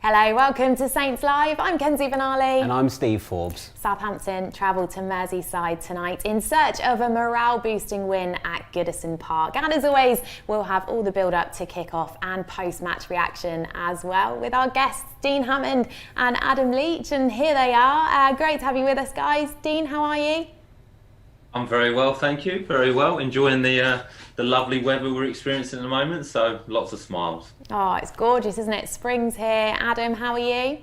Hello, welcome to Saints Live. I'm Kenzie Benali. And I'm Steve Forbes. Southampton travel to Merseyside tonight in search of a morale-boosting win at Goodison Park. And as always, we'll have all the build-up to kick-off and post-match reaction as well with our guests, Dean Hammond and Adam Leach. And here they are. Great to have you with us, guys. Dean, how are you? I'm very well, thank you. Very well. Enjoying the lovely weather we're experiencing at the moment, so lots of smiles. Oh, it's gorgeous, isn't it? Spring's here. Adam, how are you?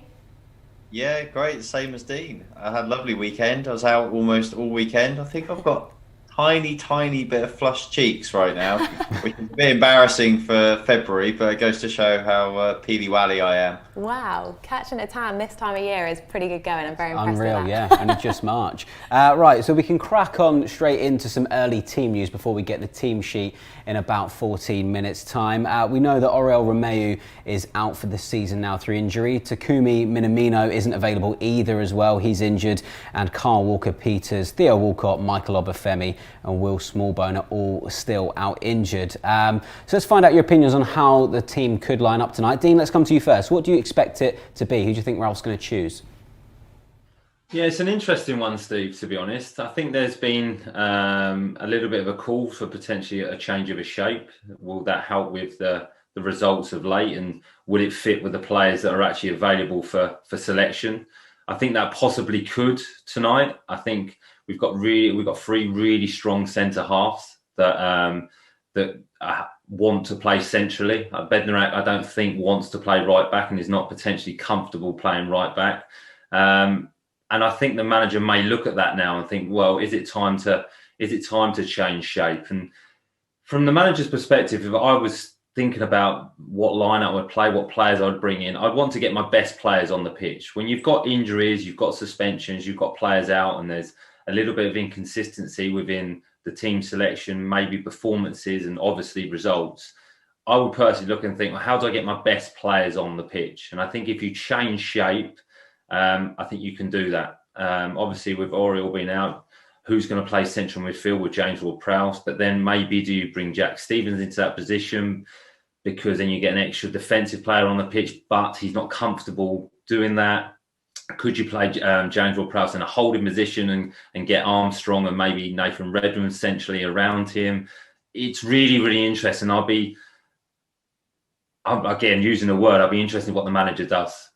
Yeah, great. Same as Dean. I had a lovely weekend. I was out almost all weekend. I think I've got tiny bit of flushed cheeks right now, which is a bit embarrassing for February, but it goes to show how peely-wally I am. Wow, catching a tan this time of year is pretty good going. I'm very impressed with that. Unreal, yeah, only just March. Right, so we can crack on straight into some early team news before we get the team sheet in about 14 minutes' time. We know that Oriol Romeu is out for the season now through injury. Takumi Minamino isn't available either as well. He's injured. And Kyle Walker-Peters, Theo Walcott, Michael Obafemi and Will Smallbone are all still out injured. So let's find out your opinions on how the team could line up tonight. Dean, let's come to you first. What do you expect it to be? Who do you think Ralph's going to choose? Yeah, it's an interesting one, Steve, to be honest. I think there's been a little bit of a call for potentially a change of a shape. Will that help with the results of late, and will it fit with the players that are actually available for selection? I think that possibly could tonight. I think we've got three really strong centre halves that want to play centrally. Bednarek, I don't think wants to play right back and is not potentially comfortable playing right back. And I think the manager may look at that now and think, well, is it time to change shape? And from the manager's perspective, if I was thinking about what lineup I would play, what players I would bring in, I'd want to get my best players on the pitch. When you've got injuries, you've got suspensions, you've got players out, and there's a little bit of inconsistency within the team selection, maybe performances and obviously results, I would personally look and think, well, how do I get my best players on the pitch? And I think if you change shape, I think you can do that. Obviously, with Oriol being out, who's going to play central midfield with James Ward-Prowse? But then maybe do you bring Jack Stephens into that position, because then you get an extra defensive player on the pitch, but he's not comfortable doing that. Could you play James Ward-Prowse in a holding position and get Armstrong and maybe Nathan Redmond essentially around him? It's really interesting. I'll be interested in what the manager does,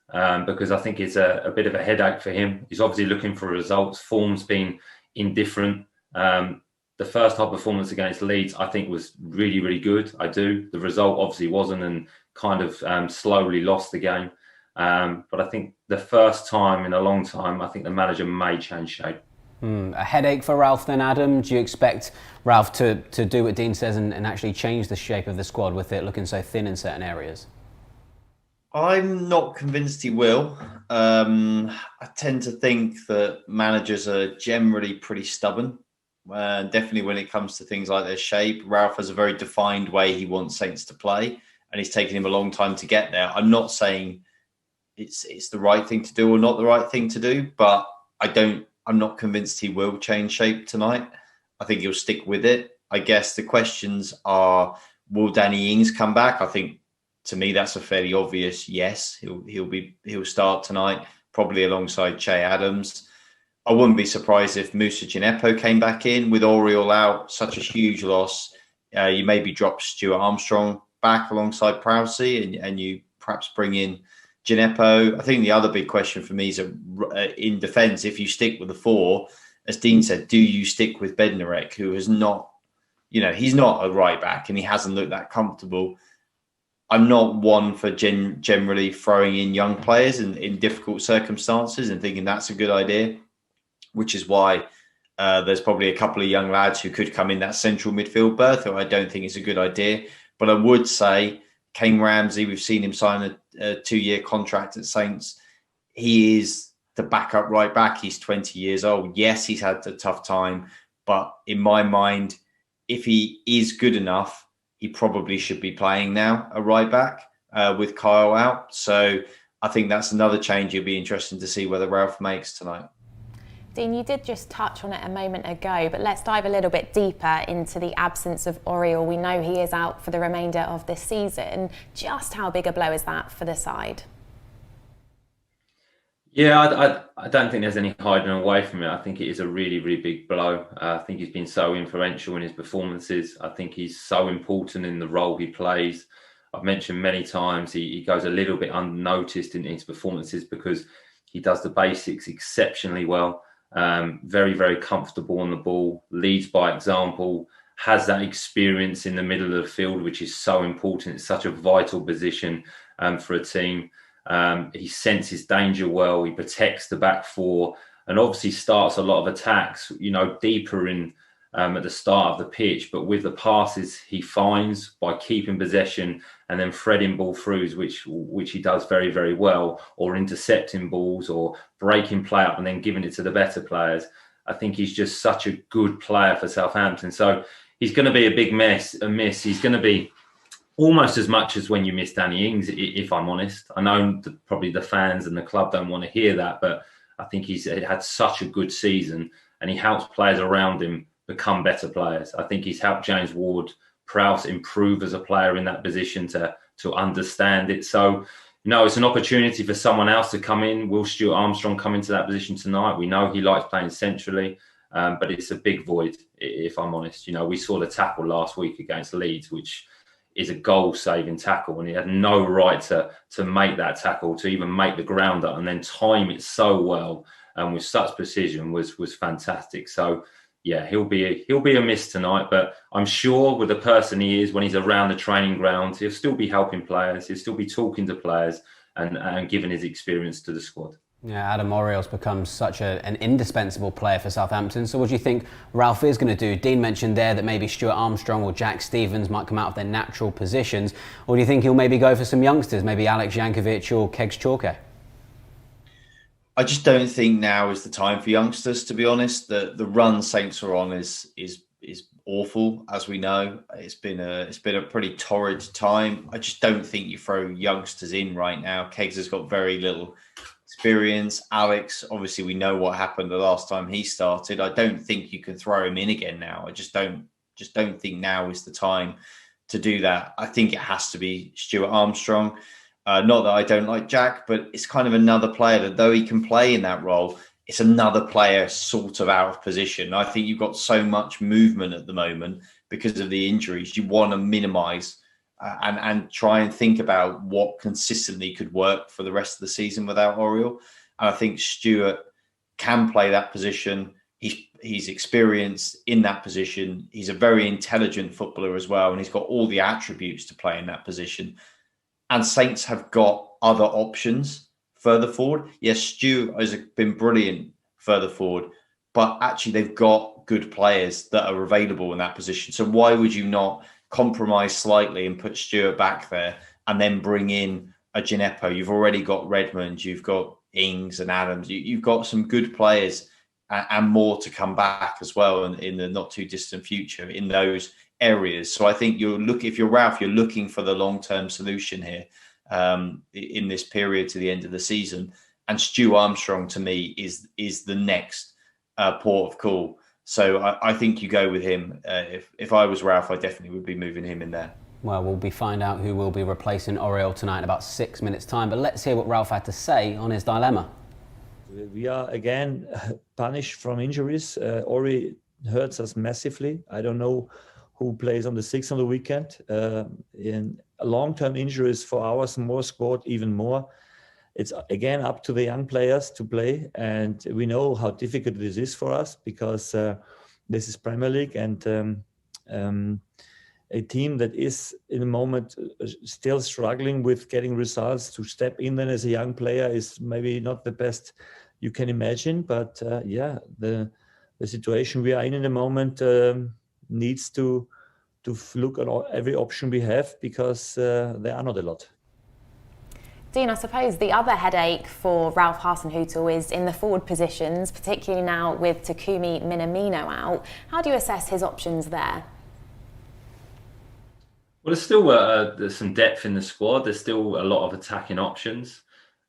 because I think it's a bit of a headache for him. He's obviously looking for results. Form's been indifferent. The first half performance against Leeds, I think, was really good. I do. The result obviously wasn't, and kind of slowly lost the game. But I think the first time in a long time, I think the manager may change shape. A headache for Ralph then, Adam? Do you expect Ralph to do what Dean says and actually change the shape of the squad with it looking so thin in certain areas? I'm not convinced he will. I tend to think that managers are generally pretty stubborn. Definitely when it comes to things like their shape. Ralph has a very defined way he wants Saints to play, and it's taken him a long time to get there. I'm not saying it's the right thing to do or not the right thing to do, but I'm not convinced he will change shape tonight. I think he'll stick with it. I guess the questions are, will Danny Ings come back? I think, to me, that's a fairly obvious yes. He'll start tonight, probably alongside Che Adams. I wouldn't be surprised if Moussa Djenepo came back in. With Oriol out, such a huge loss. You maybe drop Stuart Armstrong back alongside Prowse, and you perhaps bring in Djenepo. I think the other big question for me is in defence, if you stick with the four, as Dean said, do you stick with Bednarek, who is not, he's not a right back and he hasn't looked that comfortable. I'm not one for generally throwing in young players in difficult circumstances and thinking that's a good idea, which is why there's probably a couple of young lads who could come in that central midfield berth, who I don't think is a good idea. But I would say Kane Ramsey, we've seen him sign a 2-year contract at Saints. He is the backup right back. He's 20 years old. Yes, he's had a tough time. But in my mind, if he is good enough, he probably should be playing now, a right back, with Kyle out. So I think that's another change it'll be interesting to see whether Ralph makes tonight. Dean, you did just touch on it a moment ago, but let's dive a little bit deeper into the absence of Oriol. We know he is out for the remainder of this season. Just how big a blow is that for the side? Yeah, I don't think there's any hiding away from it. I think it is a really, really big blow. I think he's been so influential in his performances. I think he's so important in the role he plays. I've mentioned many times he goes a little bit unnoticed in his performances because he does the basics exceptionally well. Very, very comfortable on the ball, leads by example, has that experience in the middle of the field, which is so important. It's such a vital position for a team. He senses danger well. He protects the back four, and obviously starts a lot of attacks. Deeper in at the start of the pitch, but with the passes he finds by keeping possession and then threading ball throughs, which he does very, very well, or intercepting balls or breaking play up and then giving it to the better players. I think he's just such a good player for Southampton. So he's going to be a miss. He's going to be almost as much as when you miss Danny Ings, if I'm honest. I know probably the fans and the club don't want to hear that, but I think he's had such a good season and he helps players around him become better players. I think he's helped James Ward-Prowse improve as a player in that position to understand it. So, it's an opportunity for someone else to come in. Will Stewart-Armstrong come into that position tonight? We know he likes playing centrally, but it's a big void, if I'm honest. We saw the tackle last week against Leeds, which is a goal-saving tackle, and he had no right to make that tackle, to even make the ground up and then time it so well and with such precision was fantastic. So, yeah, he'll be a miss tonight, but I'm sure with the person he is, when he's around the training ground, he'll still be helping players, he'll still be talking to players and giving his experience to the squad. Yeah, Adam Oriel's become such an indispensable player for Southampton. So what do you think Ralph is going to do? Dean mentioned there that maybe Stuart Armstrong or Jack Stevens might come out of their natural positions. Or do you think he'll maybe go for some youngsters, maybe Alex Jankovic or Kegs Chalke? I just don't think now is the time for youngsters, to be honest. The run Saints are on is awful, as we know. It's been a pretty torrid time. I just don't think you throw youngsters in right now. Kegs has got very little experience. Alex, obviously, we know what happened the last time he started. I don't think you can throw him in again now. I just don't think now is the time to do that. I think it has to be Stuart Armstrong. Not that I don't like Jack, but it's kind of another player that, though he can play in that role, it's another player sort of out of position. I think you've got so much movement at the moment because of the injuries. You want to minimise and try and think about what consistently could work for the rest of the season without Oriel. And I think Stuart can play that position. He's experienced in that position. He's a very intelligent footballer as well, and he's got all the attributes to play in that position. And Saints have got other options further forward. Yes, Stu has been brilliant further forward, but actually they've got good players that are available in that position. So why would you not compromise slightly and put Stuart back there and then bring in a Gineppo? You've already got Redmond, you've got Ings and Adams. You've got some good players and more to come back as well in the not too distant future in those areas. So I think if you're Ralph, you're looking for the long-term solution here in this period to the end of the season. And Stu Armstrong, to me, is the next port of call. So I think you go with him. If I was Ralph, I definitely would be moving him in there. Well, we'll find out who will be replacing Oriel tonight in about 6 minutes' time. But let's hear what Ralph had to say on his dilemma. We are again punished from injuries. Ori hurts us massively. I don't know who plays on the 6th on the weekend. In long-term injuries for our small squad, even more. It's again up to the young players to play. And we know how difficult this is for us because this is Premier League and a team that is in the moment still struggling with getting results. To step in then as a young player is maybe not the best you can imagine. But the situation we are in the moment needs to look at every option we have because there are not a lot. Dean, I suppose the other headache for Ralph Hasenhüttl is in the forward positions, particularly now with Takumi Minamino out. How do you assess his options there? Well, there's some depth in the squad. There's still a lot of attacking options.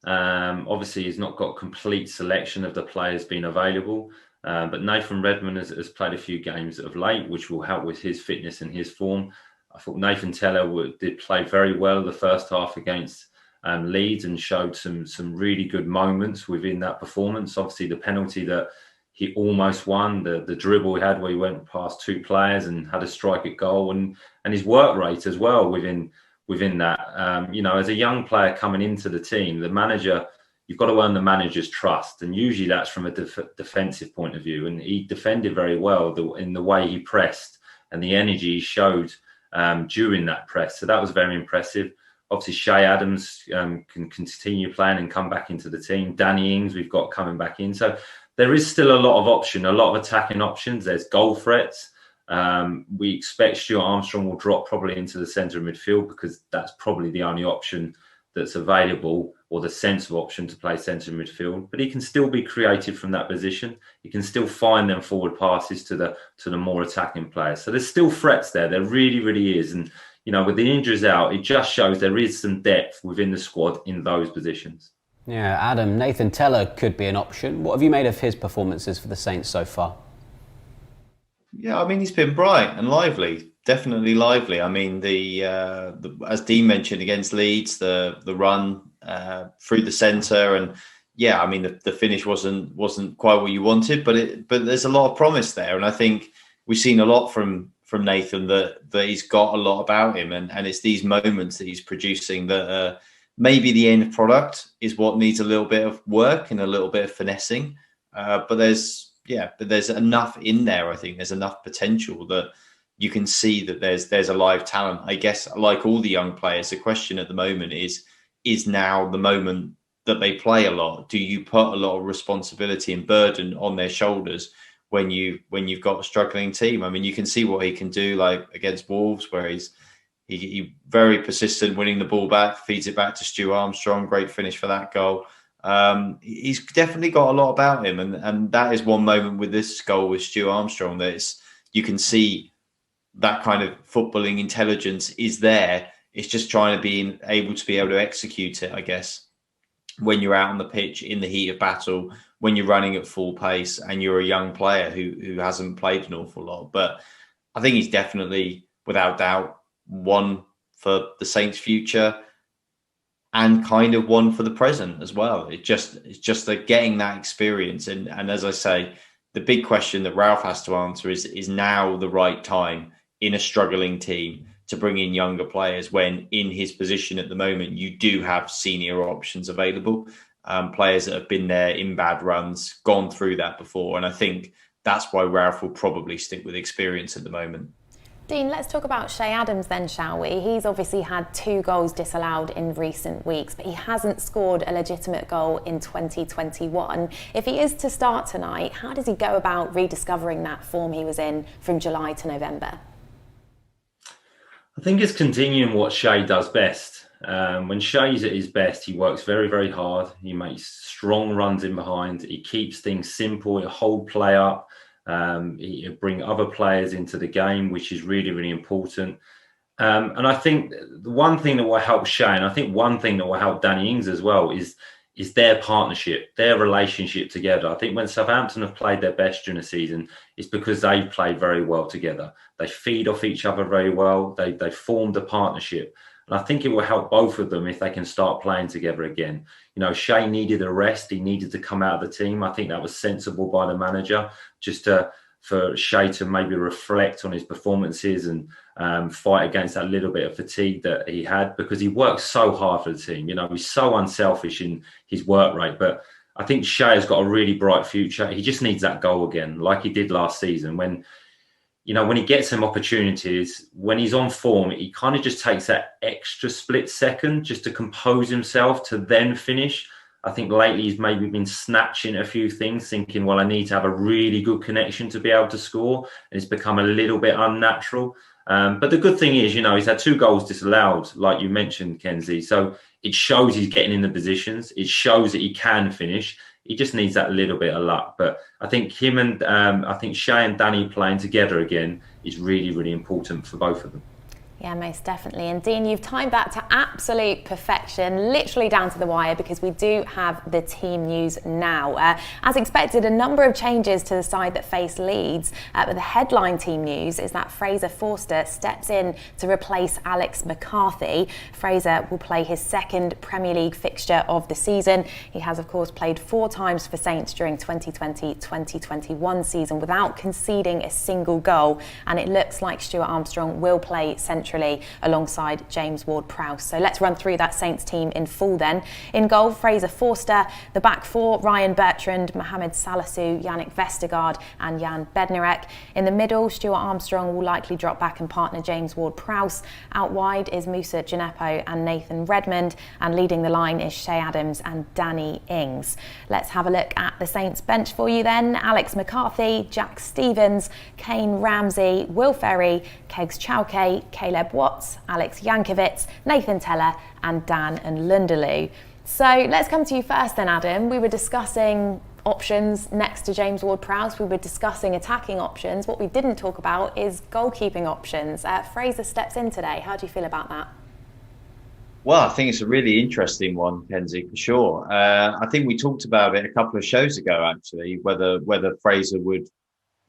Obviously, he's not got complete selection of the players being available. But Nathan Redmond has played a few games of late, which will help with his fitness and his form. I thought Nathan Teller did play very well the first half against Leeds and showed some really good moments within that performance. Obviously, the penalty that he almost won, the dribble he had where he went past two players and had a strike at goal, and his work rate as well within that. As a young player coming into the team, the manager, you've got to earn the manager's trust, and usually that's from a defensive point of view. And he defended very well in the way he pressed and the energy he showed during that press. So that was very impressive. Obviously, Shay Adams can continue playing and come back into the team. Danny Ings, we've got coming back in. So there is still a lot of attacking options. There's goal threats. We expect Stuart Armstrong will drop probably into the centre of midfield because that's probably the only option that's available, or the sensible option to play centre midfield. But he can still be creative from that position. He can still find them forward passes to the more attacking players. So there's still threats there. There really, really is. And with the injuries out, it just shows there is some depth within the squad in those positions. Yeah, Adam, Nathan Teller could be an option. What have you made of his performances for the Saints so far? Yeah, I mean, he's been bright and lively, definitely lively. I mean, the as Dean mentioned against Leeds, the run through the centre, and yeah, I mean, the finish wasn't quite what you wanted, but there's a lot of promise there, and I think we've seen a lot from Nathan that he's got a lot about him, and it's these moments that he's producing that maybe the end product is what needs a little bit of work and a little bit of finessing, but there's enough in there. I think there's enough potential that you can see that there's a live talent. I guess, like all the young players, the question at the moment is now the moment that they play a lot. Do you put a lot of responsibility and burden on their shoulders when you've got a struggling team? I mean, you can see what he can do, like against Wolves, where he's very persistent, winning the ball back, feeds it back to Stu Armstrong. Great finish for that goal. He's definitely got a lot about him, and that is one moment with this goal with Stu Armstrong that you can see that kind of footballing intelligence is there. It's just trying to be able to execute it, I guess, when you're out on the pitch in the heat of battle, when you're running at full pace and you're a young player who hasn't played an awful lot. But I think he's definitely, without doubt, one for the Saints' future and kind of one for the present as well. It's just that getting that experience. And as I say, the big question that Ralph has to answer is now the right time in a struggling team to bring in younger players, when in his position at the moment, you do have senior options available, players that have been there in bad runs, gone through that before. And I think that's why Ralph will probably stick with experience at the moment. Dean, let's talk about Shay Adams then, shall we? He's obviously had 2 goals disallowed in recent weeks, but he hasn't scored a legitimate goal in 2021. If he is to start tonight, how does he go about rediscovering that form he was in from July to November? I think it's continuing what Shay does best. When Shay's at his best, he works very, very hard. He makes strong runs in behind. He keeps things simple. He'll hold play up. He'll bring other players into the game, which is really, really important. And I think the one thing that will help Shay, and I think one thing that will help Danny Ings as well, is their partnership, their relationship together. I think when Southampton have played their best during the season, it's because they've played very well together. They feed off each other very well. They formed a partnership. And I think it will help both of them if they can start playing together again. Shay needed a rest. He needed to come out of the team. I think that was sensible by the manager, just for Shay to maybe reflect on his performances and fight against that little bit of fatigue that he had, because he works so hard for the team. He's so unselfish in his work rate. But I think Shay has got a really bright future. He just needs that goal again, like he did last season. When he gets some opportunities, when he's on form, he kind of just takes that extra split second just to compose himself to then finish. I think lately he's maybe been snatching a few things, thinking, well, I need to have a really good connection to be able to score. And it's become a little bit unnatural. But the good thing is, he's had 2 goals disallowed, like you mentioned, Kenzie. So it shows he's getting in the positions. It shows that he can finish. He just needs that little bit of luck. But I think him and I think Shay and Danny playing together again is really, really important for both of them. Yeah, most definitely. And Dean, you've timed that to absolute perfection, literally down to the wire, because we do have the team news now. As expected, a number of changes to the side that face Leeds, but the headline team news is that Fraser Forster steps in to replace Alex McCarthy. Fraser will play his second Premier League fixture of the season. He has, of course, played 4 times for Saints during 2020-2021 season without conceding a single goal, and it looks like Stuart Armstrong will play centrally alongside James Ward-Prowse. So let's run through that Saints team in full then. In goal, Fraser Forster. The back 4, Ryan Bertrand, Mohamed Salisu, Yannick Vestergaard and Jan Bednarek. In the middle, Stuart Armstrong will likely drop back and partner James Ward-Prowse. Out wide is Musa Djenepo and Nathan Redmond, and leading the line is Shay Adams and Danny Ings. Let's have a look at the Saints bench for you then. Alex McCarthy, Jack Stevens, Kane Ramsey, Will Ferry, Kegs Chauke, Caleb Watts, Alex Yankovic, Nathan Teller and Dan and Lundalu. So let's come to you first then, Adam. We were discussing options next to James Ward-Prowse. We were discussing attacking options. What we didn't talk about is goalkeeping options. Fraser steps in today. How do you feel about that? Well, I think it's a really interesting one, Kenzie, for sure. I think we talked about it a couple of shows ago, actually, whether Fraser would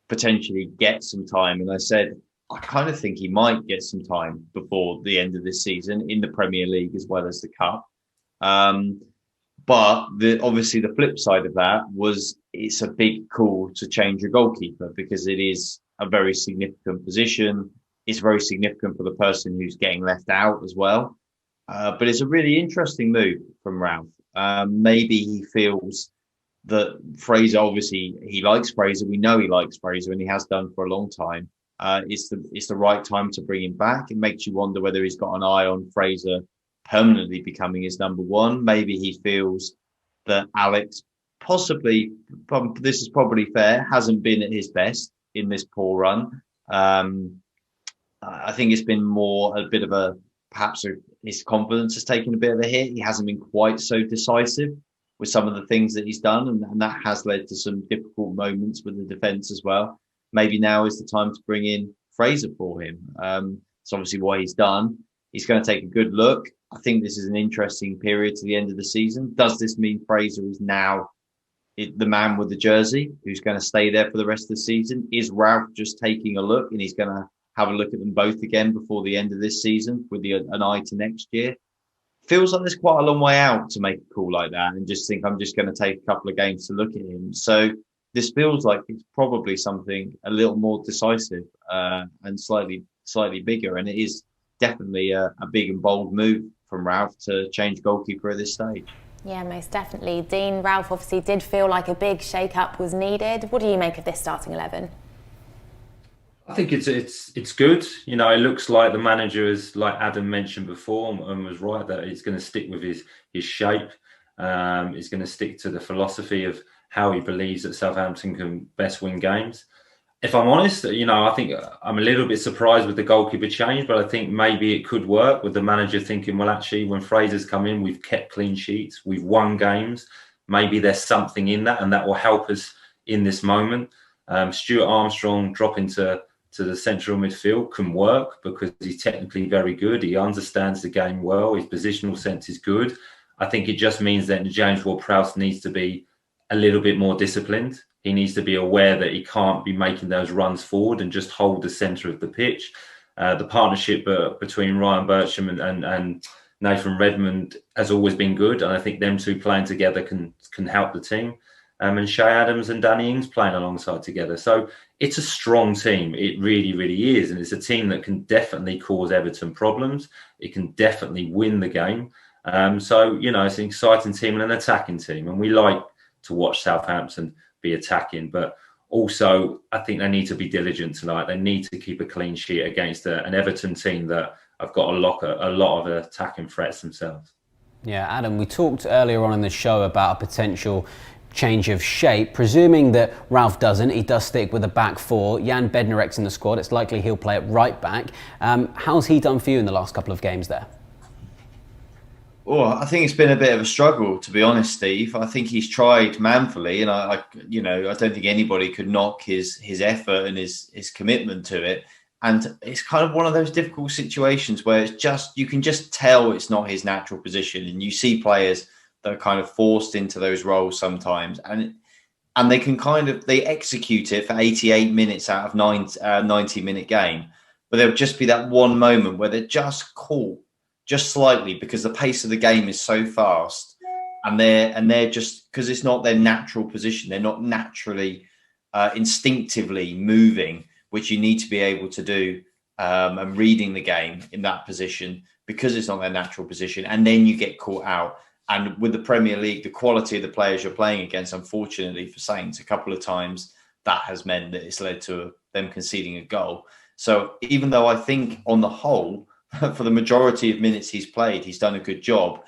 potentially get some time. And I said, I kind of think he might get some time before the end of this season in the Premier League as well as the Cup. But obviously the flip side of that was it's a big call to change your goalkeeper because it is a very significant position. It's very significant for the person who's getting left out as well. But it's a really interesting move from Ralph. Maybe he feels that Fraser, obviously he likes Fraser. We know he likes Fraser and he has done for a long time. It's the right time to bring him back. It makes you wonder whether he's got an eye on Fraser permanently becoming his number one. Maybe he feels that Alex possibly, this is probably fair, hasn't been at his best in this poor run. I think it's been more a bit of a, perhaps his confidence has taken a bit of a hit. He hasn't been quite so decisive with some of the things that he's done, and that has led to some difficult moments with the defence as well. Maybe now is the time to bring in Fraser for him. It's obviously what he's done. He's going to take a good look. I think this is an interesting period to the end of the season. Does this mean Fraser is now the man with the jersey who's going to stay there for the rest of the season? Is Ralph just taking a look and he's going to have a look at them both again before the end of this season with an eye to next year? Feels like there's quite a long way out to make a call like that and just think I'm just going to take a couple of games to look at him. So this feels like it's probably something a little more decisive and slightly bigger. And it is definitely a big and bold move from Ralph to change goalkeeper at this stage. Yeah, most definitely. Dean, Ralph obviously did feel like a big shake-up was needed. What do you make of this starting 11? I think it's good. You know, it looks like the manager is, like Adam mentioned before, and was right, that he's going to stick with his shape. He's going to stick to the philosophy of how he believes that Southampton can best win games. If I'm honest, you know, I think I'm a little bit surprised with the goalkeeper change, but I think maybe it could work with the manager thinking, well, actually, when Fraser's come in, we've kept clean sheets, we've won games. Maybe there's something in that, and that will help us in this moment. Stuart Armstrong dropping to the central midfield can work because he's technically very good. He understands the game well. His positional sense is good. I think it just means that James Ward-Prowse needs to be a little bit more disciplined. He needs to be aware that he can't be making those runs forward and just hold the centre of the pitch. The partnership between Ryan Bertram and Nathan Redmond has always been good, and I think them two playing together can help the team. And Shay Adams and Danny Ings playing alongside together. So it's a strong team. It really, really is. And it's a team that can definitely cause Everton problems. It can definitely win the game. So, you know, it's an exciting team and an attacking team. And we like to watch Southampton be attacking. But also, I think they need to be diligent tonight. They need to keep a clean sheet against an Everton team that have got a lot of attacking threats themselves. Yeah, Adam, we talked earlier on in the show about a potential change of shape. Presuming that Ralph doesn't, he does stick with a back 4. Jan Bednarek's in the squad. It's likely he'll play at right back. How's he done for you in the last couple of games there? Oh, I think it's been a bit of a struggle, to be honest, Steve. I think he's tried manfully, and I don't think anybody could knock his effort and his commitment to it. And it's kind of one of those difficult situations where it's just, you can just tell it's not his natural position. And you see players that are kind of forced into those roles sometimes. And they can they execute it for 88 minutes out of 90-minute game. But there'll just be that one moment where they're just caught just slightly because the pace of the game is so fast. And they're just, because it's not their natural position. They're not naturally, instinctively moving, which you need to be able to do, and reading the game in that position because it's not their natural position. And then you get caught out. And with the Premier League, the quality of the players you're playing against, unfortunately for Saints, a couple of times that has meant that it's led to them conceding a goal. So even though I think on the whole, for the majority of minutes he's played, he's done a good job,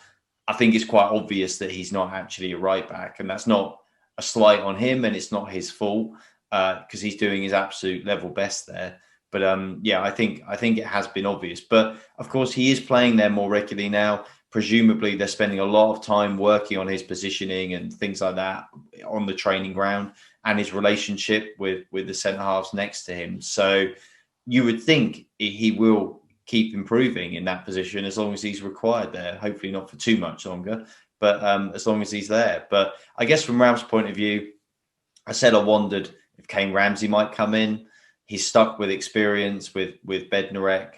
I think it's quite obvious that he's not actually a right back. And that's not a slight on him, and it's not his fault, because he's doing his absolute level best there. But I think it has been obvious. But of course, he is playing there more regularly now. Presumably, they're spending a lot of time working on his positioning and things like that on the training ground, and his relationship with the centre halves next to him. So you would think he will keep improving in that position as long as he's required there. Hopefully not for too much longer, but as long as he's there. But I guess from Ralph's point of view, I said I wondered if Kane Ramsey might come in. He's stuck with experience with Bednarek.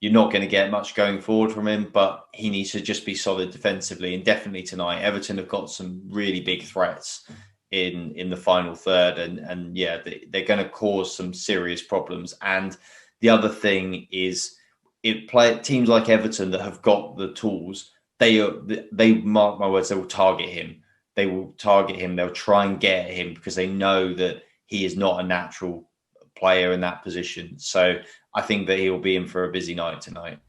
You're not going to get much going forward from him, but he needs to just be solid defensively. And definitely tonight, Everton have got some really big threats in the final third. And they're going to cause some serious problems. And the other thing is, teams like Everton that have got the tools, they mark my words, they will target him. They will target him. They'll try and get at him because they know that he is not a natural player in that position. So I think that he'll be in for a busy night tonight.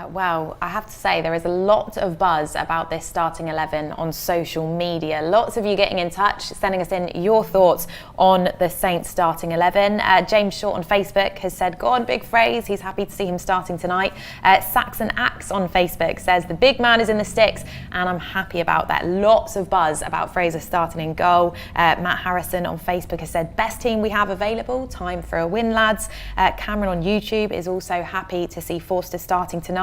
Well, I have to say there is a lot of buzz about this starting 11 on social media. Lots of you getting in touch, sending us in your thoughts on the Saints starting 11. James Short on Facebook has said, go on, big phrase. He's happy to see him starting tonight. Saxon Axe on Facebook says, the big man is in the sticks, and I'm happy about that. Lots of buzz about Fraser starting in goal. Matt Harrison on Facebook has said, best team we have available. Time for a win, lads. Cameron on YouTube is also happy to see Forster starting tonight.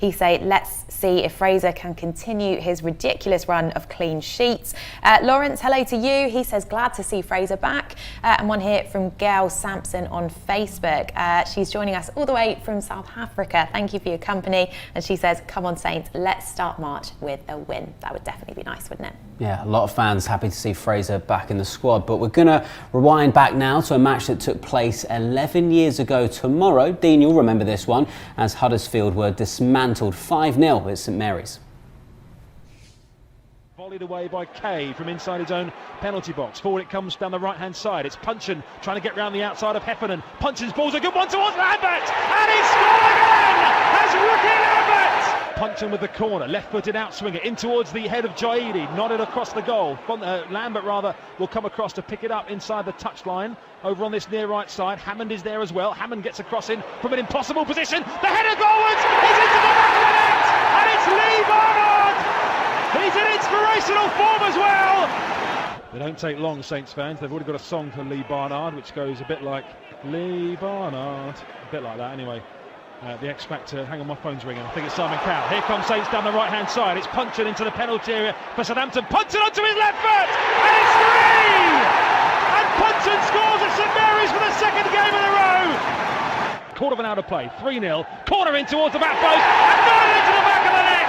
He say, let's see if Fraser can continue his ridiculous run of clean sheets. Lawrence, hello to you. He says, glad to see Fraser back. And one here from Gail Sampson on Facebook. She's joining us all the way from South Africa. Thank you for your company. And she says, come on Saints, let's start March with a win. That would definitely be nice, wouldn't it? Yeah, a lot of fans happy to see Fraser back in the squad. But we're going to rewind back now to a match that took place 11 years ago tomorrow. Dean, you'll remember this one, as Huddersfield were dismantled 5-0 at St Mary's. Volleyed away by Kay from inside his own penalty box. Forward it comes down the right-hand side. It's Punchin trying to get round the outside of Heffernan. Punchin's ball's a good one towards Lambert, and he scored again as rookie Lambert! Punchin with the corner, left-footed outswinger in towards the head of Jaidi, nodded across the goal. Lambert will come across to pick it up inside the touchline. Over on this near right side, Hammond is there as well. Hammond gets across in from an impossible position. The header goalwards is into the back of the net, and it's Lee Barnard. He's in inspirational form as well. They don't take long, Saints fans. They've already got a song for Lee Barnard, which goes a bit like Lee Barnard, a bit like that anyway. The X Factor, hang on, my phone's ringing. I think it's Simon Cowell. Here comes Saints down the right-hand side. It's Punchin into the penalty area for Southampton. Punchin onto his left foot, and it's 3! And Punchin scores at St Mary's for the second game in a row. Quarter of an hour to play, 3-0. Corner in towards the back post, and nodded into the back of the net.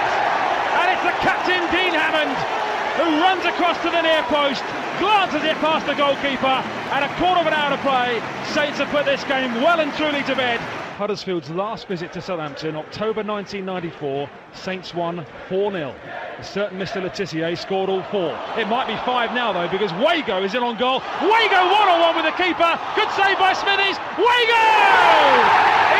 And it's the captain, Dean Hammond, who runs across to the near post, glances it past the goalkeeper, and a quarter of an hour to play. Saints have put this game well and truly to bed. Huddersfield's last visit to Southampton, October 1994, Saints won 4-0. A certain Mr. Letitia scored all 4. It might be 5 now though, because Wago is in on goal. Wago one-on-one with the keeper. Good save by Smithies. Wago!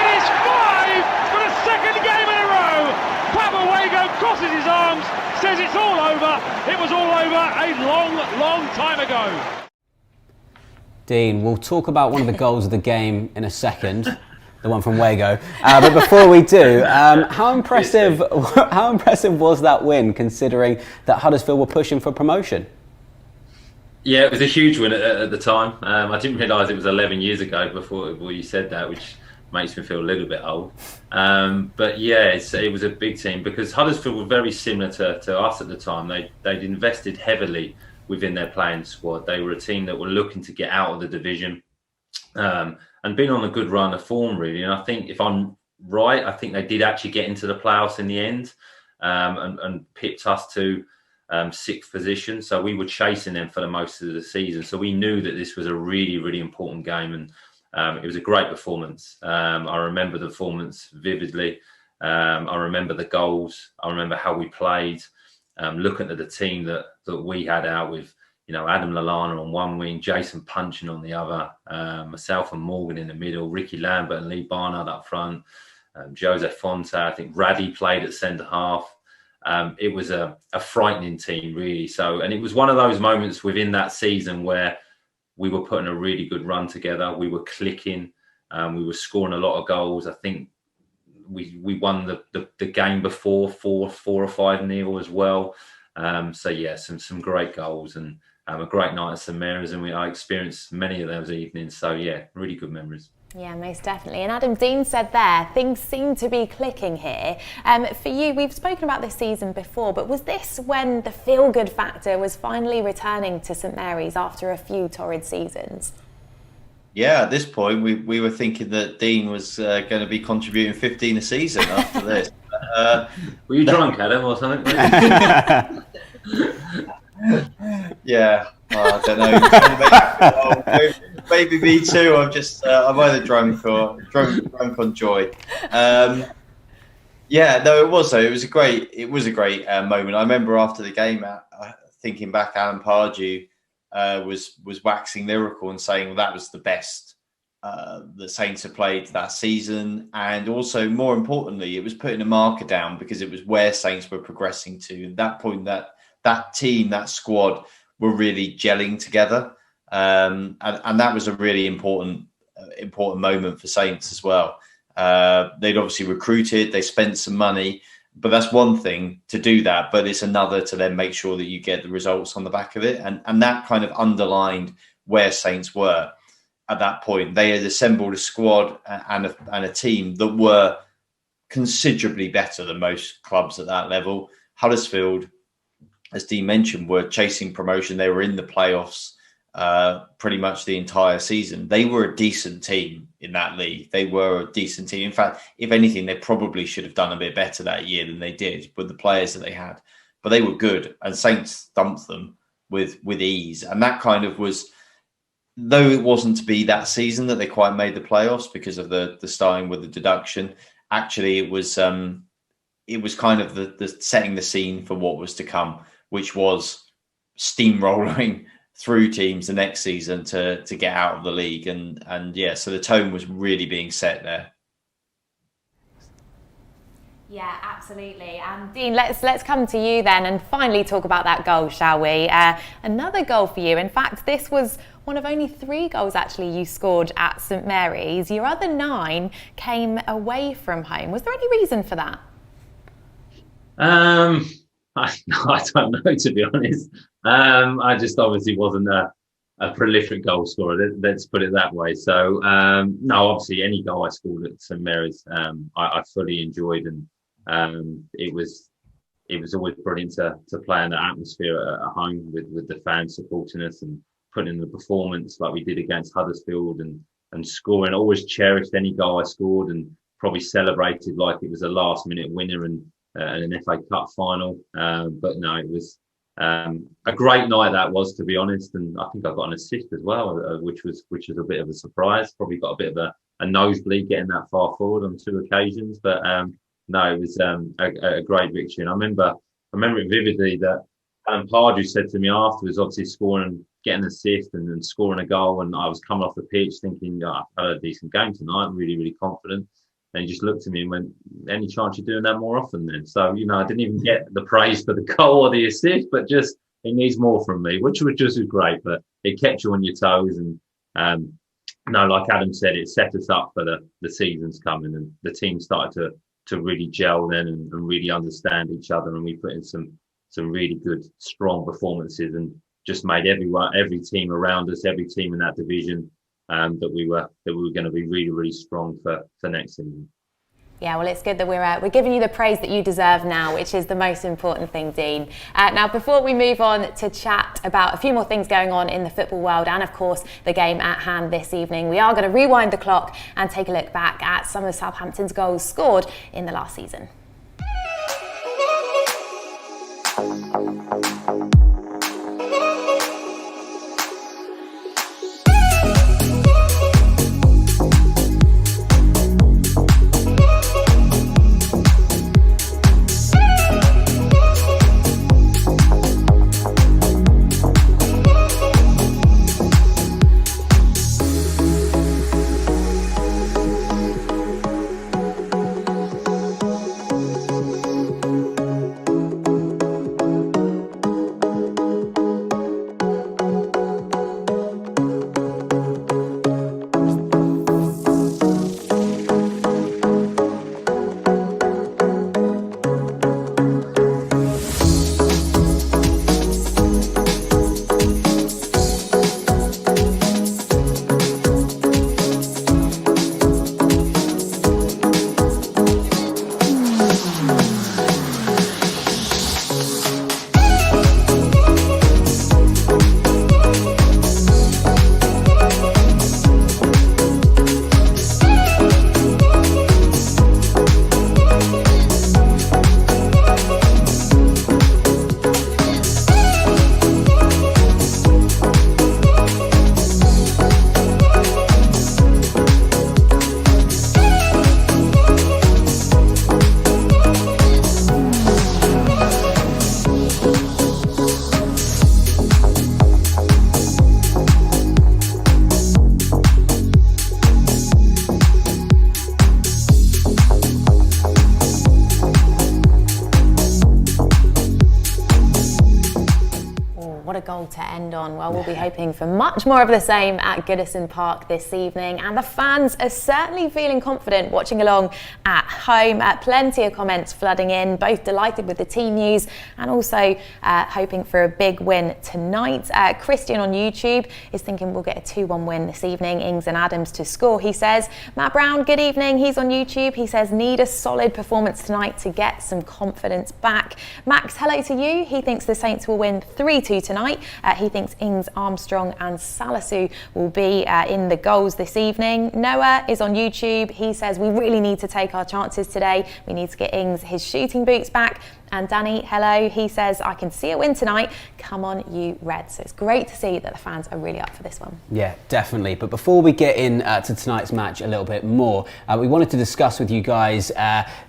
It is 5 for the second game in a row. Papa Wago crosses his arms, says it's all over. It was all over a long, long time ago. Dean, we'll talk about one of the goals of the game in a second. The one from Wago. But before we do, how impressive was that win, considering that Huddersfield were pushing for promotion? Yeah, it was a huge win at the time. I didn't realise it was 11 years ago before you said that, which makes me feel a little bit old. But yeah, it was a big team because Huddersfield were very similar to us at the time. They'd invested heavily within their playing squad. They were a team that were looking to get out of the division and been on a good run of form, really. And I think, if I'm right, I think they did actually get into the playoffs in the end and pipped us to sixth position. So we were chasing them for the most of the season. So we knew that this was a really, really important game, and it was a great performance. I remember the performance vividly. I remember the goals. I remember how we played. Looking at the team that we had out with, Adam Lallana on one wing, Jason Punchin on the other, myself and Morgan in the middle, Ricky Lambert and Lee Barnard up front, Jose Fonte. I think Raddy played at centre half. It was a frightening team, really. So, and it was one of those moments within that season where we were putting a really good run together. We were clicking. We were scoring a lot of goals. I think we won the game before 4 or 5-0 as well. So yeah, some great goals and a great night at St Mary's, and I experienced many of those evenings. So yeah, really good memories. Yeah, most definitely. And Adam, Dean said there, things seem to be clicking here. For you, we've spoken about this season before, but was this when the feel-good factor was finally returning to St Mary's after a few torrid seasons? Yeah, at this point, we were thinking that Dean was going to be contributing 15 a season after this. Were you drunk, Adam, or something? Yeah, I don't know. Maybe me too. I'm either drunk or drunk on joy. Yeah, no, it was though. It was a great moment. I remember after the game, thinking back, Alan Pardew was waxing lyrical and saying that was the best the Saints have played that season, and also more importantly, it was putting a marker down because it was where Saints were progressing to. At that point, that team, that squad, were really gelling together, and that was a really important moment for Saints as well. They'd obviously recruited, they spent some money, but that's one thing to do that, but it's another to then make sure that you get the results on the back of it, and that kind of underlined where Saints were at that point. They had assembled a squad and a team that were considerably better than most clubs at that level. Huddersfield, as Dean mentioned, were chasing promotion. They were in the playoffs pretty much the entire season. They were a decent team in that league. They were a decent team. In fact, if anything, they probably should have done a bit better that year than they did with the players that they had. But they were good, and Saints thumped them with ease. And that kind of was, though it wasn't to be that season that they quite made the playoffs because of the starting with the deduction, actually it was kind of the setting the scene for what was to come, which was steamrolling through teams the next season to get out of the league. And yeah, so the tone was really being set there. Yeah, absolutely. And Dean, let's come to you then and finally talk about that goal, shall we? Another goal for you. In fact, this was one of only 3 goals actually you scored at St Mary's. Your other 9 came away from home. Was there any reason for that? I don't know, to be honest. I just obviously wasn't a prolific goal scorer. Let's put it that way. So no, obviously any goal I scored at St Mary's, I fully enjoyed, and it was always brilliant to play in the atmosphere at home with the fans supporting us and putting in the performance like we did against Huddersfield and scoring. I always cherished any goal I scored and probably celebrated like it was a last minute winner and an FA Cup final. But no, it was a great night that was, to be honest, and I think I got an assist as well, which was a bit of a surprise. Probably got a bit of a nosebleed getting that far forward on 2 occasions, but no, it was a great victory. And I remember it vividly that Alan Pardew said to me afterwards, obviously scoring, getting an assist and then scoring a goal, and I was coming off the pitch thinking, I've had a decent game tonight, I'm really, really confident. And he just looked at me and went, any chance you're doing that more often then? So, I didn't even get the praise for the goal or the assist, but just, it needs more from me, which was just great. But it kept you on your toes. And no, like Adam said, it set us up for the seasons coming, and the team started to really gel then and really understand each other. And we put in some really good, strong performances and just made every team around us, every team in that division, that we were going to be really, really strong for next season. Yeah, well, it's good that we're giving you the praise that you deserve now, which is the most important thing, Dean. Now, before we move on to chat about a few more things going on in the football world and, of course, the game at hand this evening, we are going to rewind the clock and take a look back at some of Southampton's goals scored in the last season. Goal to end on. Well, we'll be hoping for much more of the same at Goodison Park this evening, and the fans are certainly feeling confident watching along at home. Plenty of comments flooding in, both delighted with the team news and also hoping for a big win tonight. Christian on YouTube is thinking we'll get a 2-1 win this evening. Ings and Adams to score, he says. Matt Brown, good evening. He's on YouTube. He says need a solid performance tonight to get some confidence back. Max, hello to you. He thinks the Saints will win 3-2 tonight. He thinks Ings, Armstrong and Salisu will be in the goals this evening. Noah is on YouTube. He says we really need to take our chances today. We need to get Ings his shooting boots back. And Danny, hello, he says, I can see a win tonight. Come on, you Reds. So it's great to see that the fans are really up for this one. Yeah, definitely. But before we get in to tonight's match a little bit more, we wanted to discuss with you guys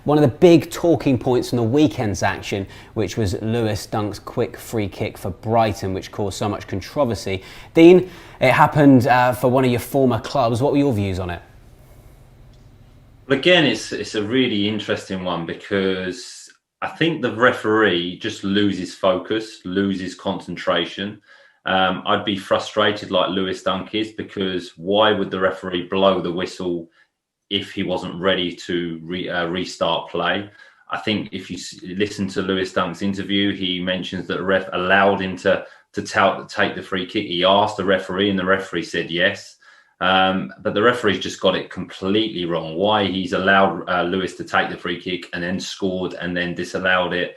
one of the big talking points from the weekend's action, which was Lewis Dunk's quick free kick for Brighton, which caused so much controversy. Dean, it happened for one of your former clubs. What were your views on it? Well, again, it's a really interesting one because I think the referee just loses focus, loses concentration. I'd be frustrated like Lewis Dunk is, because why would the referee blow the whistle if he wasn't ready to restart play? I think if you listen to Lewis Dunk's interview, he mentions that the ref allowed him to take the free kick. He asked the referee and the referee said yes. But the referee's just got it completely wrong. Why he's allowed Lewis to take the free kick and then scored and then disallowed it.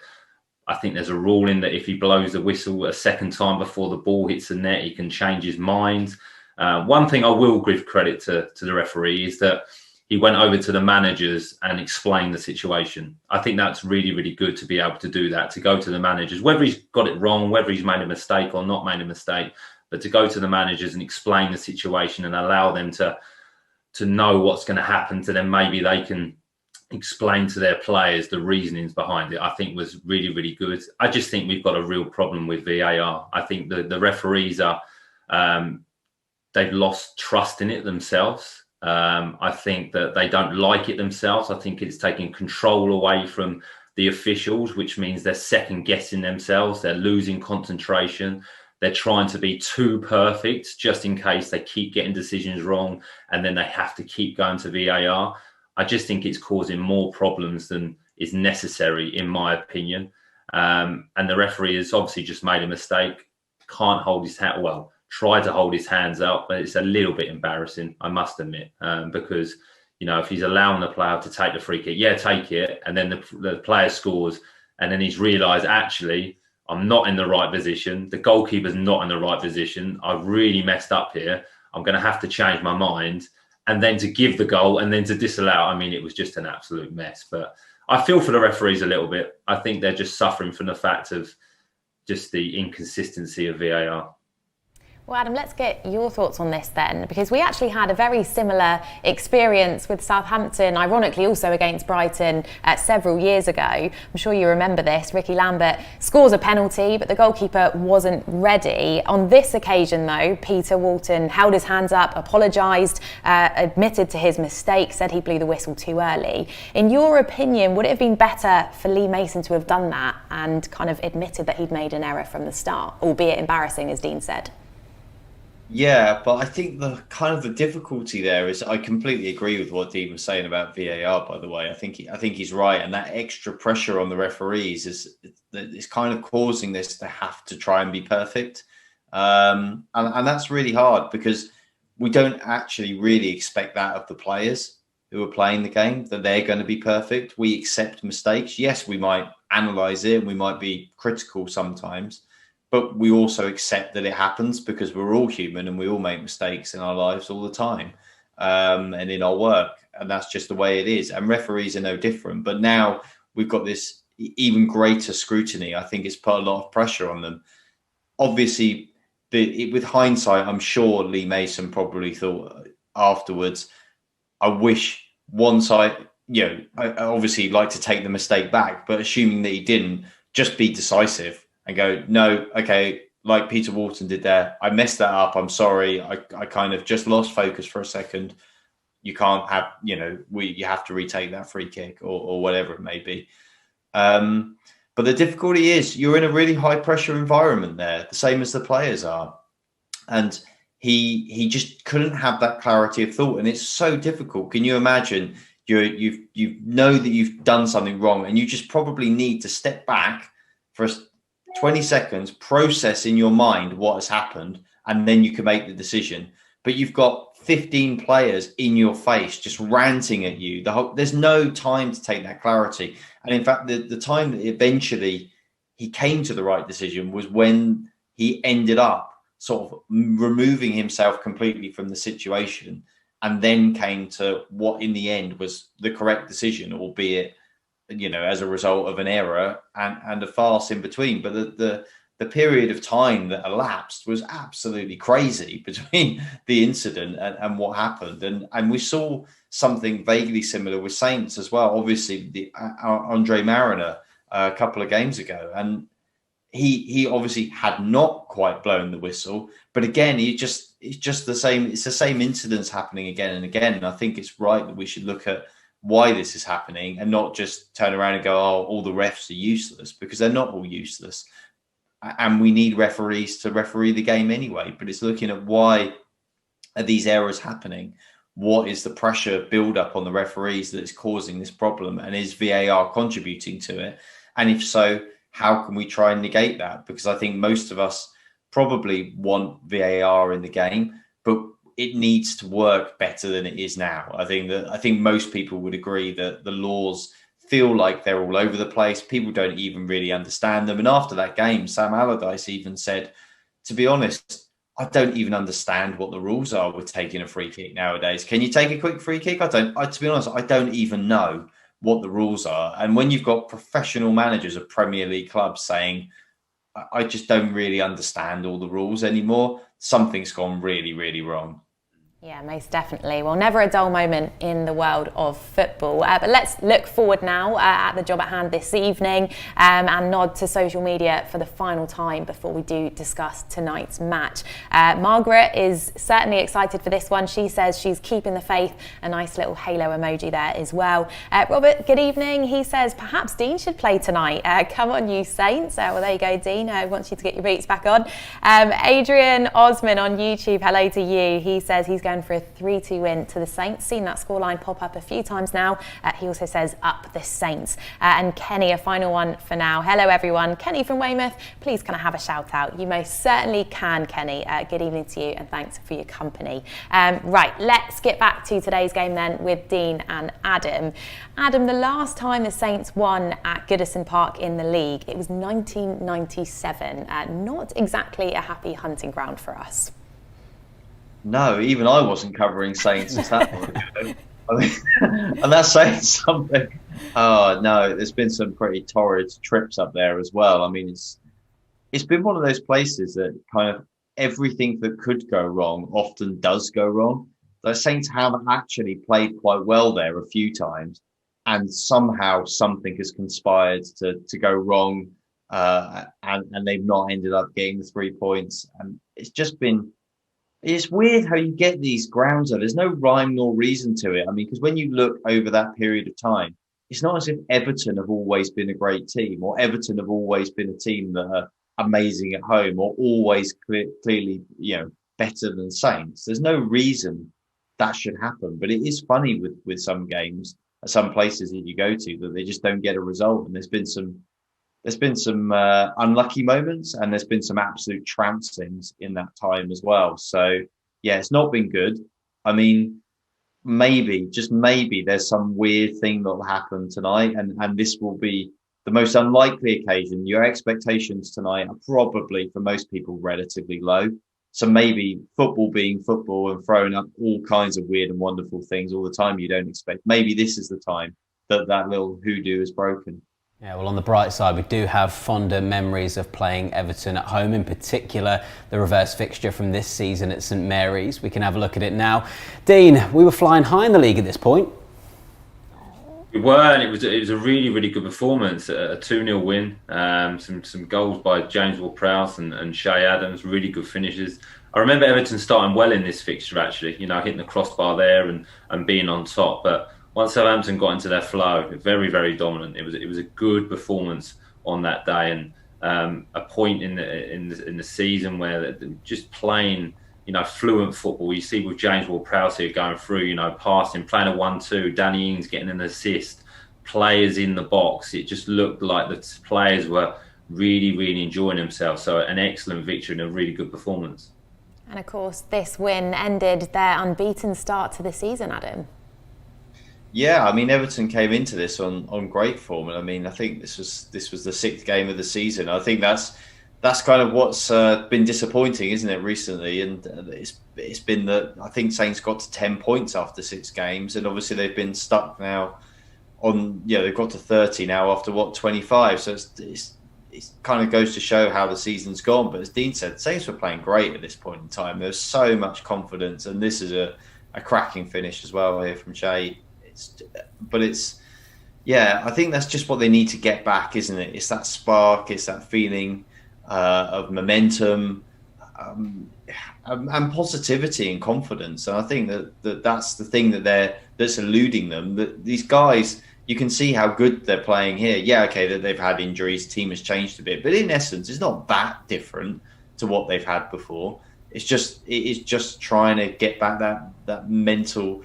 I think there's a rule in that if he blows the whistle a second time before the ball hits the net, he can change his mind. One thing I will give credit to the referee is that he went over to the managers and explained the situation. I think that's really, really good to be able to do that, to go to the managers, whether he's got it wrong, whether he's made a mistake or not made a mistake. But to go to the managers and explain the situation and allow them to know what's going to happen to them, maybe they can explain to their players the reasonings behind it, I think was really, really good. I just think we've got a real problem with VAR. I think the referees are, they've lost trust in it themselves. I think that they don't like it themselves. I think it's taking control away from the officials, which means they're second guessing themselves. They're losing concentration. They're trying to be too perfect just in case they keep getting decisions wrong and then they have to keep going to VAR. I just think it's causing more problems than is necessary, in my opinion. And the referee has obviously just made a mistake. can't hold his hand. Well, try to hold his hands up, but it's a little bit embarrassing, I must admit, because if he's allowing the player to take the free kick, take it, and then the player scores, and then he's realised, actually, I'm not in the right position. The goalkeeper's not in the right position. I've really messed up here. I'm going to have to change my mind, and then to give the goal and then to disallow. I mean, it was just an absolute mess. But I feel for the referees a little bit. I think they're just suffering from the fact of just the inconsistency of VAR. Well, Adam, let's get your thoughts on this then, because we actually had a very similar experience with Southampton, ironically also against Brighton several years ago. I'm sure you remember this. Ricky Lambert scores a penalty, but the goalkeeper wasn't ready. On this occasion, though, Peter Walton held his hands up, apologised, admitted to his mistake, said he blew the whistle too early. In your opinion, would it have been better for Lee Mason to have done that and kind of admitted that he'd made an error from the start, albeit embarrassing, as Dean said? Yeah, but I think the difficulty there is I completely agree with what Dean was saying about VAR, by the way. I think he's right. And that extra pressure on the referees is kind of causing this to have to try and be perfect. And that's really hard because we don't actually really expect that of the players who are playing the game, that they're going to be perfect. We accept mistakes. Yes, we might analyse it and we might be critical sometimes. But we also accept that it happens because we're all human and we all make mistakes in our lives all the time and in our work. And that's just the way it is. And referees are no different. But now we've got this even greater scrutiny. I think it's put a lot of pressure on them. Obviously, with hindsight, I'm sure Lee Mason probably thought afterwards, I wish once I obviously like to take the mistake back, but assuming that he didn't, just be decisive. And go, no, okay, like Peter Walton did there. I messed that up. I'm sorry. I kind of just lost focus for a second. You can't have, you have to retake that free kick or whatever it may be. But the difficulty is you're in a really high pressure environment there, the same as the players are. And he just couldn't have that clarity of thought. And it's so difficult. Can you imagine you know that you've done something wrong and you just probably need to step back for 20 seconds, process in your mind what has happened, and then you can make the decision. But you've got 15 players in your face just ranting at you. There's no time to take that clarity. And in fact, the time that eventually he came to the right decision was when he ended up sort of removing himself completely from the situation and then came to what in the end was the correct decision, albeit as a result of an error and a farce in between. But the period of time that elapsed was absolutely crazy between the incident and what happened. And we saw something vaguely similar with Saints as well. Obviously, Andre Mariner a couple of games ago. And he obviously had not quite blown the whistle. But again, it's just the same. It's the same incidents happening again and again. And I think it's right that we should look at why this is happening and not just turn around and go, oh, all the refs are useless, because they're not all useless. And we need referees to referee the game anyway. But it's looking at why are these errors happening? What is the pressure build up on the referees that is causing this problem? And is VAR contributing to it? And if so, how can we try and negate that? Because I think most of us probably want VAR in the game, but it needs to work better than it is now. I think most people would agree that the laws feel like they're all over the place. People don't even really understand them. And after that game, Sam Allardyce even said, to be honest, I don't even understand what the rules are with taking a free kick nowadays. Can you take a quick free kick? To be honest, I don't even know what the rules are. And when you've got professional managers of Premier League clubs saying, I just don't really understand all the rules anymore, something's gone really, really wrong. Yeah, most definitely. Well, never a dull moment in the world of football. But let's look forward now at the job at hand this evening and nod to social media for the final time before we do discuss tonight's match. Margaret is certainly excited for this one. She says she's keeping the faith. A nice little halo emoji there as well. Robert, good evening. He says perhaps Dean should play tonight. Come on, you Saints. Well, there you go, Dean. I want you to get your boots back on. Adrian Osman on YouTube, hello to you. He says he's going going for a 3-2 win to the Saints. Seen that scoreline pop up a few times now. He also says up the Saints. And Kenny, a final one for now. Hello everyone. Kenny from Weymouth. Please can I have a shout out? You most certainly can, Kenny. Good evening to you and thanks for your company. Right, let's get back to today's game then with Dean and Adam. Adam, the last time the Saints won at Goodison Park in the league, it was 1997. Not exactly a happy hunting ground for us. No, even I wasn't covering Saints at that point. I mean, and that's saying something. Oh no, there's been some pretty torrid trips up there as well. I mean, it's been one of those places that kind of everything that could go wrong often does go wrong. The Saints have actually played quite well there a few times, and somehow something has conspired to go wrong, and they've not ended up getting the 3 points. And it's weird how you get these grounds. There's no rhyme nor reason to it. I mean, because when you look over that period of time, it's not as if Everton have always been a great team, or Everton have always been a team that are amazing at home, or always clearly, better than Saints. There's no reason that should happen. But it is funny with some games, some places that you go to, that they just don't get a result. And there's been some unlucky moments, and there's been some absolute trouncings in that time as well. So yeah, it's not been good. I mean, maybe, just maybe, there's some weird thing that will happen tonight, and this will be the most unlikely occasion. Your expectations tonight are probably, for most people, relatively low. So maybe football being football and throwing up all kinds of weird and wonderful things all the time you don't expect, maybe this is the time that little hoodoo is broken. Yeah, well, on the bright side, we do have fonder memories of playing Everton at home, in particular the reverse fixture from this season at St Mary's. We can have a look at it now. Dean, we were flying high in the league at this point. We were, and it was a really, really good performance. A 2-0 win. Some goals by James Ward-Prowse and Shay Adams. Really good finishes. I remember Everton starting well in this fixture, actually. Hitting the crossbar there and being on top. But once Southampton got into their flow, very, very dominant. It was a good performance on that day, and a point in the season where they're just playing, fluent football. You see with James Ward-Prowse here going through, passing, playing a 1-2, Danny Ings getting an assist, players in the box. It just looked like the players were really, really enjoying themselves. So an excellent victory and a really good performance. And of course, this win ended their unbeaten start to the season, Adam. Yeah, I mean, Everton came into this on great form, and I mean, I think this was the 6th game of the season. I think that's kind of what's been disappointing, isn't it, recently? And it's been that I think Saints got to 10 points after 6 games, and obviously they've been stuck now on. They've got to 30 now after 25. So it kind of goes to show how the season's gone. But as Dean said, Saints were playing great at this point in time. There's so much confidence, and this is a cracking finish as well here from Shay. I think that's just what they need to get back, isn't it? It's that spark, it's that feeling of momentum, and positivity and confidence. And I think that's the thing that's eluding them. That these guys, you can see how good they're playing here. Yeah, okay, that they've had injuries, team has changed a bit, but in essence, it's not that different to what they've had before. It is just trying to get back that mental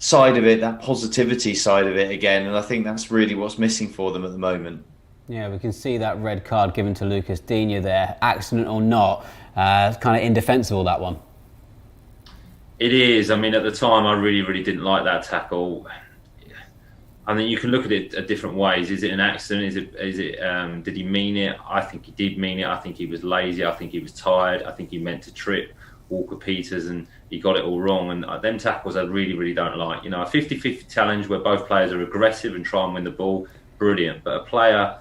side of it, that positivity side of it again, and I think that's really what's missing for them at the moment. Yeah, we can see that red card given to Lucas Digne there, accident or not, kind of indefensible, that one. It is. I mean, at the time, I really, really didn't like that tackle. I mean, you can look at it different ways. Is it an accident? Is it? Did he mean it? I think he did mean it. I think he was lazy. I think he was tired. I think he meant to trip Walker-Peters, and he got it all wrong. And them tackles I really, really don't like. A 50-50 challenge where both players are aggressive and try and win the ball, brilliant. But a player,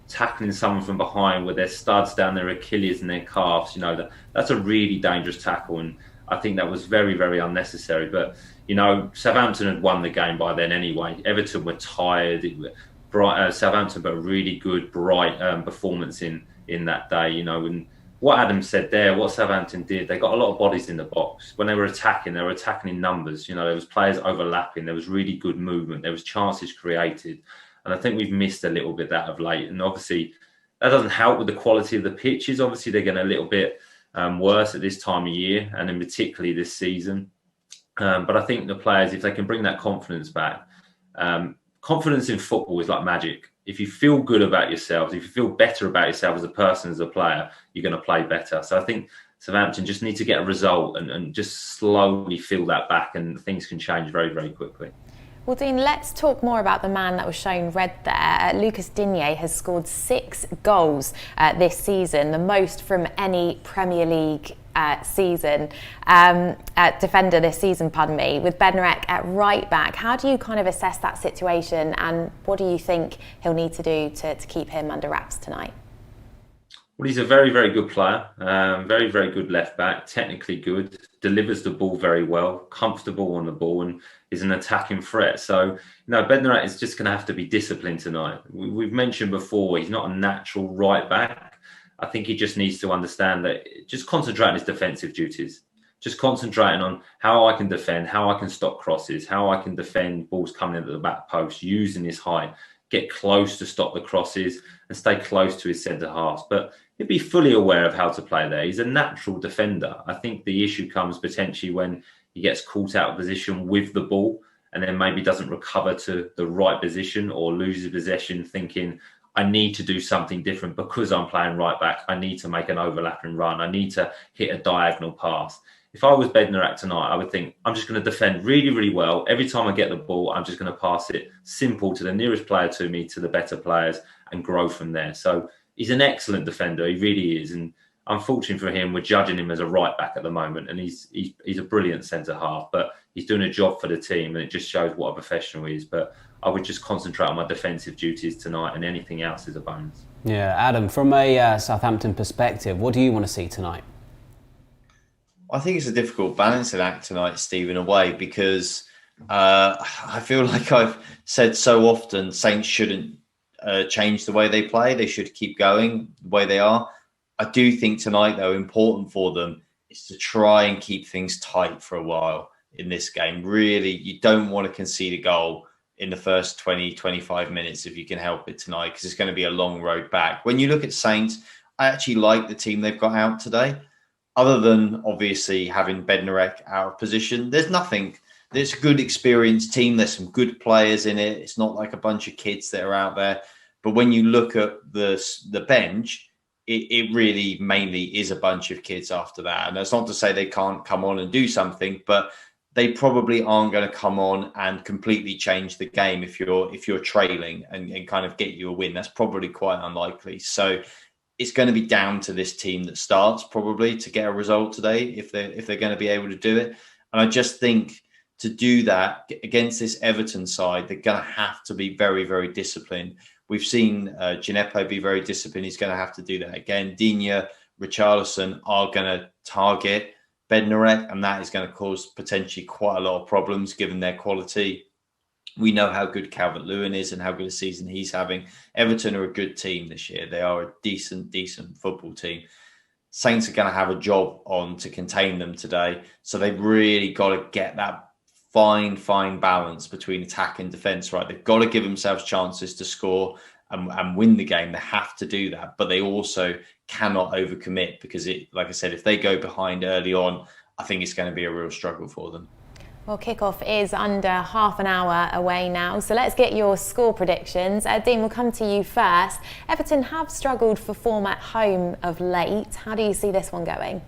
tackling someone from behind with their studs down their Achilles and their calves, that's a really dangerous tackle. And I think that was very, very unnecessary. But, Southampton had won the game by then anyway. Everton were tired. Southampton but a really good, bright performance in that day, and what Adam said there, what Southampton did, they got a lot of bodies in the box. When they were attacking in numbers. There was players overlapping. There was really good movement. There was chances created. And I think we've missed a little bit that of late. And obviously, that doesn't help with the quality of the pitches. Obviously, they're getting a little bit worse at this time of year, and in particularly this season. But I think the players, if they can bring that confidence back, confidence in football is like magic. If you feel good about yourself, if you feel better about yourself as a person, as a player, you're going to play better. So I think Southampton just need to get a result and just slowly feel that back, and things can change very, very quickly. Well, Dean, let's talk more about the man that was shown red there. Lucas Digne has scored 6 goals this season, the most from any Premier League defender this season, with Bednarek at right back. How do you kind of assess that situation, and what do you think he'll need to do to keep him under wraps tonight? Well, he's a very, very good player, very, very good left back, technically good, delivers the ball very well, comfortable on the ball, and is an attacking threat. So, Bednarek is just going to have to be disciplined tonight. We've mentioned before, he's not a natural right back. I think he just needs to understand that, just concentrate on his defensive duties, just concentrating on how I can defend, how I can stop crosses, how I can defend balls coming into the back post, using his height, get close to stop the crosses and stay close to his centre halves. But he'll be fully aware of how to play there. He's a natural defender. I think the issue comes potentially when he gets caught out of position with the ball and then maybe doesn't recover to the right position or loses possession thinking, I need to do something different because I'm playing right back. I need to make an overlapping run. I need to hit a diagonal pass. If I was Bednarek tonight, I would think, I'm just going to defend really, really well. Every time I get the ball, I'm just going to pass it simple to the nearest player to me, to the better players, and grow from there. So he's an excellent defender. He really is. And unfortunately for him, we're judging him as a right back at the moment. And he's a brilliant centre half, but he's doing a job for the team. And it just shows what a professional he is. But I would just concentrate on my defensive duties tonight, and anything else is a bonus. Yeah, Adam, from a Southampton perspective, what do you want to see tonight? I think it's a difficult balancing act tonight, Steve, in a way, because I feel like I've said so often Saints shouldn't change the way they play. They should keep going the way they are. I do think tonight, though, important for them is to try and keep things tight for a while in this game. Really, you don't want to concede a goal in the first 20, 25 minutes if you can help it tonight, because it's going to be a long road back. When you look at Saints, I actually like the team they've got out today. Other than obviously having Bednarek out of position, there's nothing. There's a good experienced team. There's some good players in it. It's not like a bunch of kids that are out there. But when you look at the bench, it really mainly is a bunch of kids after that. And that's not to say they can't come on and do something, but they probably aren't going to come on and completely change the game if you're trailing and kind of get you a win. That's probably quite unlikely. So it's going to be down to this team that starts probably to get a result today if they're going to be able to do it. And I just think to do that against this Everton side, they're going to have to be very, very disciplined. We've seen Gineppo be very disciplined. He's going to have to do that again. Digne, Richarlison are going to target Bednarek, and that is going to cause potentially quite a lot of problems given their quality. We know how good Calvert-Lewin is and how good a season he's having. Everton are a good team this year. They are a decent football team. Saints are going to have a job on to contain them today. So they've really got to get that fine balance between attack and defence, right? They've got to give themselves chances to score and win the game. They have to do that, but they also cannot overcommit because, like I said, if they go behind early on, I think it's going to be a real struggle for them. Well, kickoff is under half an hour away now, so let's get your score predictions. Dean, we'll come to you first. Everton have struggled for form at home of late. How do you see this one going?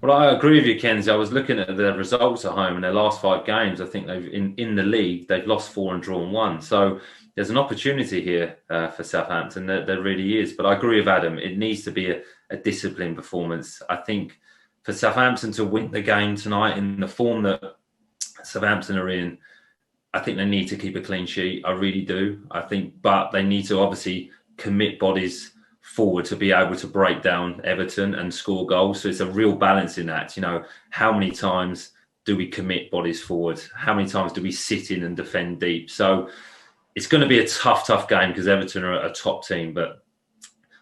Well, I agree with you, Kenzie. I was looking at the results at home in their last 5 games. I think they've in the league, they've lost 4 and drawn 1. So there's an opportunity here for Southampton. There really is. But I agree with Adam. It needs to be a disciplined performance. I think for Southampton to win the game tonight in the form that Southampton are in, I think they need to keep a clean sheet. I really do. But they need to obviously commit bodies forward to be able to break down Everton and score goals. So it's a real balancing act. How many times do we commit bodies forward? How many times do we sit in and defend deep? So it's going to be a tough game because Everton are a top team. But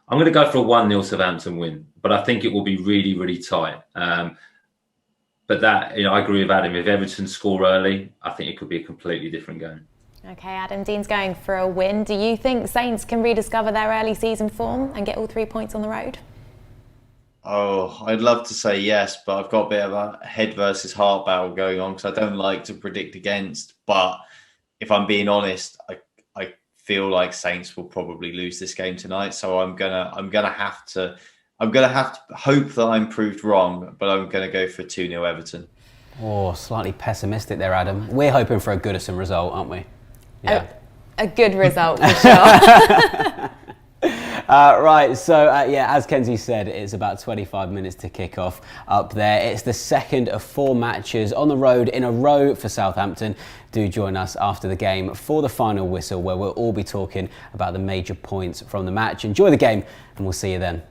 I'm going to go for a 1-0 Southampton win. But I think it will be really, really tight. But that, I agree with Adam. If Everton score early, I think it could be a completely different game. Okay, Adam, Dean's going for a win. Do you think Saints can rediscover their early season form and get all 3 points on the road? Oh, I'd love to say yes, but I've got a bit of a head versus heart battle going on because I don't like to predict against. But if I'm being honest, I feel like Saints will probably lose this game tonight. So I'm gonna have to hope that I'm proved wrong, but I'm gonna go for 2-0 Everton. Oh, slightly pessimistic there, Adam. We're hoping for a Goodison result, aren't we? Yeah. A good result for sure. Right, so as Kenzie said, it's about 25 minutes to kick off up there. It's the second of 4 matches on the road in a row for Southampton. Do join us after the game for the final whistle, where we'll all be talking about the major points from the match. Enjoy the game, and we'll see you then.